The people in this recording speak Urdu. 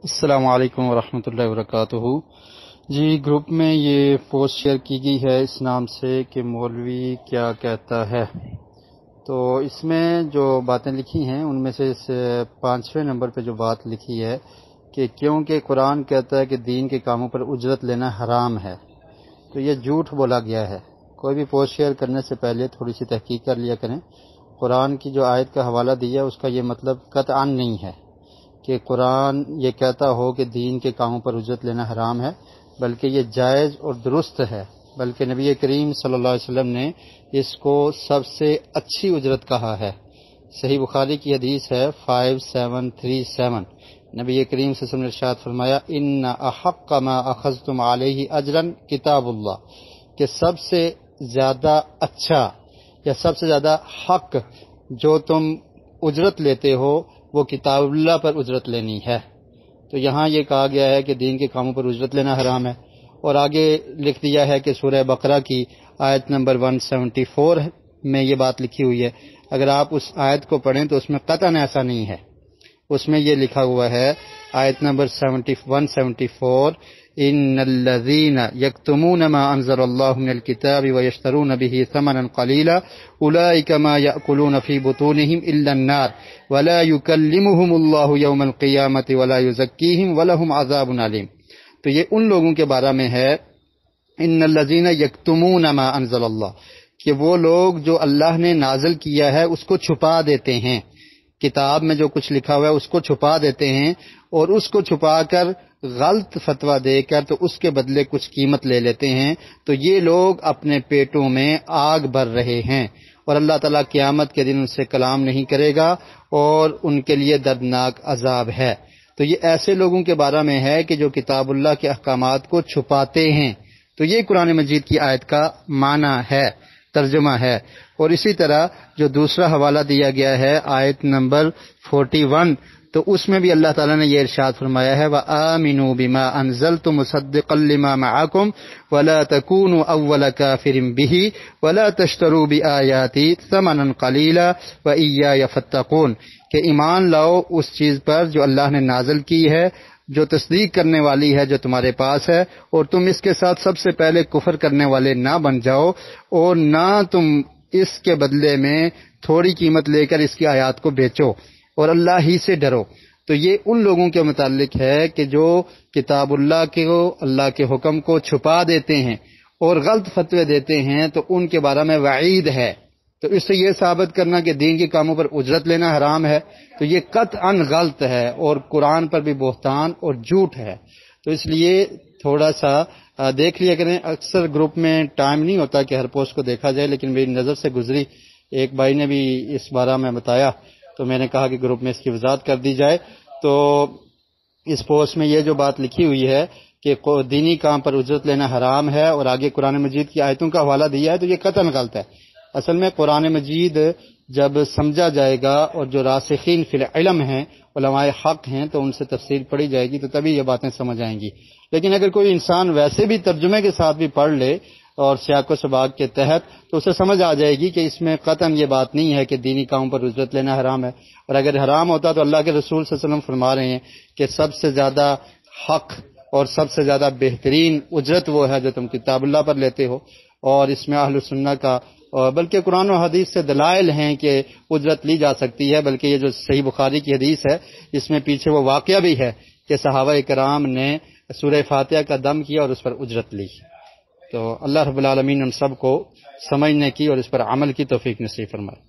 السلام علیکم ورحمۃ اللہ وبرکاتہ۔ جی، گروپ میں یہ پوسٹ شیئر کی گئی ہے اس نام سے کہ مولوی کیا کہتا ہے۔ تو اس میں جو باتیں لکھی ہیں ان میں سے 5ویں نمبر پہ جو بات لکھی ہے کہ کیونکہ قرآن کہتا ہے کہ دین کے کاموں پر اجرت لینا حرام ہے، تو یہ جھوٹ بولا گیا ہے۔ کوئی بھی پوسٹ شیئر کرنے سے پہلے تھوڑی سی تحقیق کر لیا کریں۔ قرآن کی جو آیت کا حوالہ دیا ہے اس کا یہ مطلب قطعاً نہیں ہے کہ قرآن یہ کہتا ہو کہ دین کے کاموں پر اجرت لینا حرام ہے، بلکہ یہ جائز اور درست ہے۔ بلکہ نبی کریم صلی اللہ علیہ وسلم نے اس کو سب سے اچھی اجرت کہا ہے۔ صحیح بخاری کی حدیث ہے 5737، نبی کریم صلی اللہ علیہ وسلم نے ارشاد فرمایا ان احق ما اخذتم علیہ اجرا کتاب اللہ، کہ سب سے زیادہ اچھا یا سب سے زیادہ حق جو تم اجرت لیتے ہو وہ کتاب اللہ پر اجرت لینی ہے۔ تو یہاں یہ کہا گیا ہے کہ دین کے کاموں پر اجرت لینا حرام ہے، اور آگے لکھ دیا ہے کہ سورہ بقرہ کی آیت نمبر 174 میں یہ بات لکھی ہوئی ہے۔ اگر آپ اس آیت کو پڑھیں تو اس میں قطعاً ایسا نہیں ہے۔ اس میں یہ لکھا ہوا ہے آیت نمبر 174 ان الذين يكتمون ما انزل الله من الكتاب ويشترون به ثمنا قليلا اولئك ما ياكلون في بطونهم الا النار ولا يكلمهم الله يوم القيامه ولا يزكيهم ولهم عذاب اليم۔ تو یہ ان لوگوں کے بارے میں ہے ان الذين يكتمون ما انزل الله، کہ وہ لوگ جو اللہ نے نازل کیا ہے اس کو چھپا دیتے ہیں، کتاب میں جو کچھ لکھا ہوا ہے اس کو چھپا دیتے ہیں، اور اس کو چھپا کر غلط فتویٰ دے کر تو اس کے بدلے کچھ قیمت لے لیتے ہیں، تو یہ لوگ اپنے پیٹوں میں آگ بھر رہے ہیں، اور اللہ تعالیٰ قیامت کے دن ان سے کلام نہیں کرے گا اور ان کے لیے دردناک عذاب ہے۔ تو یہ ایسے لوگوں کے بارے میں ہے کہ جو کتاب اللہ کے احکامات کو چھپاتے ہیں۔ تو یہ قرآن مجید کی آیت کا معنی ہے، ترجمہ ہے۔ اور اسی طرح جو دوسرا حوالہ دیا گیا ہے آیت نمبر 41، تو اس میں بھی اللہ تعالیٰ نے یہ ارشاد فرمایا ہے وَآمِنُوا بِمَا أَنزَلْتُ مُصَدِّقًا لِمَا مَعَكُمْ وَلَا تَكُونُوا أَوَّلَ كَافِرٍ بِهِ وَلَا تَشْتَرُوا بِآيَاتِي ثَمَنًا قَلِيلًا وَإِيَّايَ فَاتَّقُونِ، کہ ایمان لاؤ اس چیز پر جو اللہ نے نازل کی ہے، جو تصدیق کرنے والی ہے جو تمہارے پاس ہے، اور تم اس کے ساتھ سب سے پہلے کفر کرنے والے نہ بن جاؤ، اور نہ تم اس کے بدلے میں تھوڑی قیمت لے کر اس کی آیات کو بیچو، اور اللہ ہی سے ڈرو۔ تو یہ ان لوگوں کے متعلق ہے کہ جو کتاب اللہ کے حکم کو چھپا دیتے ہیں اور غلط فتوے دیتے ہیں، تو ان کے بارے میں وعید ہے۔ تو اس سے یہ ثابت کرنا کہ دین کے کاموں پر اجرت لینا حرام ہے، تو یہ قطعاً غلط ہے اور قرآن پر بھی بہتان اور جھوٹ ہے۔ تو اس لیے تھوڑا سا دیکھ لیا کریں۔ اکثر گروپ میں ٹائم نہیں ہوتا کہ ہر پوسٹ کو دیکھا جائے، لیکن میری نظر سے گزری، ایک بھائی نے بھی اس بارے میں بتایا تو میں نے کہا کہ گروپ میں اس کی وضاحت کر دی جائے۔ تو اس پوسٹ میں یہ جو بات لکھی ہوئی ہے کہ دینی کام پر اجرت لینا حرام ہے، اور آگے قرآن مجید کی آیتوں کا حوالہ دیا ہے، تو یہ قطعاً غلط ہے۔ اصل میں قرآن مجید جب سمجھا جائے گا اور جو راسخین فی العلم ہیں، علماء حق ہیں، تو ان سے تفسیر پڑھی جائے گی تو تبھی یہ باتیں سمجھ آئیں گی۔ لیکن اگر کوئی انسان ویسے بھی ترجمے کے ساتھ بھی پڑھ لے اور سیاق و سباق کے تحت، تو اسے سمجھ آ جائے گی کہ اس میں قطعاً یہ بات نہیں ہے کہ دینی کاموں پر اجرت لینا حرام ہے۔ اور اگر حرام ہوتا تو اللہ کے رسول صلی اللہ علیہ وسلم فرما رہے ہیں کہ سب سے زیادہ حق اور سب سے زیادہ بہترین اجرت وہ ہے جو تم کتاب اللہ پر لیتے ہو، اور اس میں اہل سنہ کا بلکہ قرآن و حدیث سے دلائل ہیں کہ اجرت لی جا سکتی ہے۔ بلکہ یہ جو صحیح بخاری کی حدیث ہے اس میں پیچھے وہ واقعہ بھی ہے کہ صحابہ کرام نے سورہ فاتحہ کا دم کیا اور اس پر اجرت لی۔ تو اللہ رب العالمین ہم سب کو سمجھنے کی اور اس پر عمل کی توفیق نصیب فرمائے۔